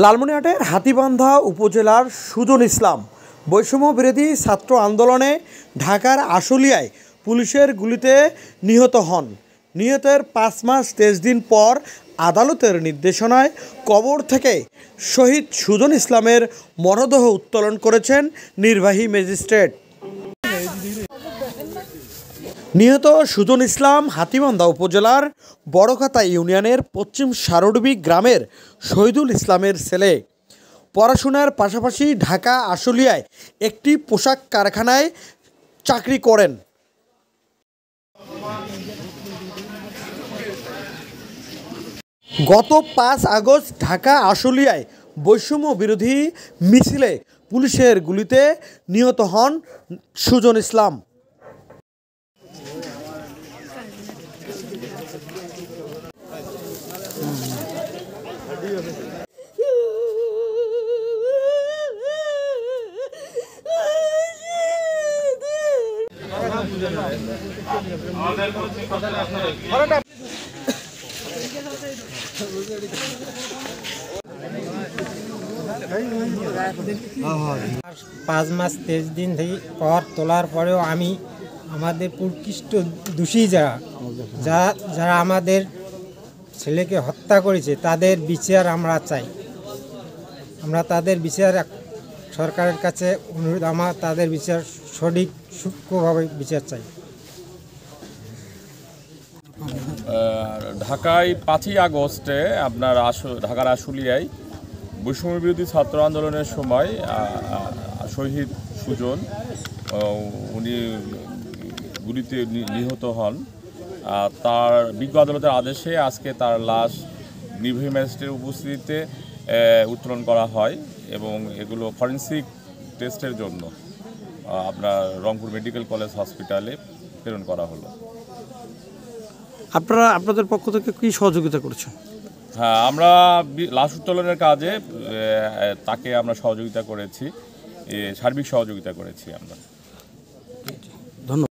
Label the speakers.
Speaker 1: লালমনিরহাটের হাতীবান্ধা উপজেলার সুজন ইসলাম বৈষম্য বিরোধী ছাত্র আন্দোলনে ঢাকার আশুলিয়ায় পুলিশের গুলিতে নিহত হন। নিহতের ৫ মাস ২৩ দিন পর আদালতের নির্দেশনায় কবর থেকে শহীদ সুজন ইসলামের মরদেহ উত্তোলন করেছেন নির্বাহী ম্যাজিস্ট্রেট। নিহত সুজন ইসলাম হাতীবান্ধা উপজেলার বড়খাতা ইউনিয়নের পশ্চিম সারডুবি গ্রামের শহীদুল ইসলামের ছেলে। পড়াশোনার পাশাপাশি ঢাকা আশুলিয়ায় একটি পোশাক কারখানায় চাকরি করেন। গত ৫ আগস্ট ঢাকা আশুলিয়ায় বৈষম্য বিরোধী মিছিলে পুলিশের গুলিতে নিহত হন সুজন ইসলাম।
Speaker 2: পাঁচ মাস 23 দিন থেকে পর তোলার পরেও আমাদের প্রকৃষ্ট দোষী যারা আমাদের ছেলেকে হত্যা করেছে তাদের বিচার আমরা চাই। আমরা তাদের বিচার সরকারের কাছে অনুরোধ, তাদের বিচার সঠিক সূক্ষ্মভাবে বিচার চাই।
Speaker 3: ঢাকায় ৫ই আগস্টে আপনার ঢাকার আশুলিয়ায় বৈষম্য বিরোধী ছাত্র আন্দোলনের সময় শহীদ সুজন উনি গুলিতে নিহত হন। তার বিজ্ঞ আদালতের আদেশে আজকে তার লাশ নির্বাহী ম্যাজিস্ট্রেটের উপস্থিতিতে উত্তোলন করা হয় এবং এগুলো ফরেনসিক টেস্টের জন্য আপনার রংপুর মেডিকেল কলেজ হসপিটালে প্রেরণ করা হলো।
Speaker 1: আপনাদের পক্ষ থেকে কী সহযোগিতা করেছেন?
Speaker 3: হ্যাঁ, আমরা লাশ উত্তোলনের কাজে তাকে আমরা সহযোগিতা করেছি, সার্বিক সহযোগিতা করেছি আমরা।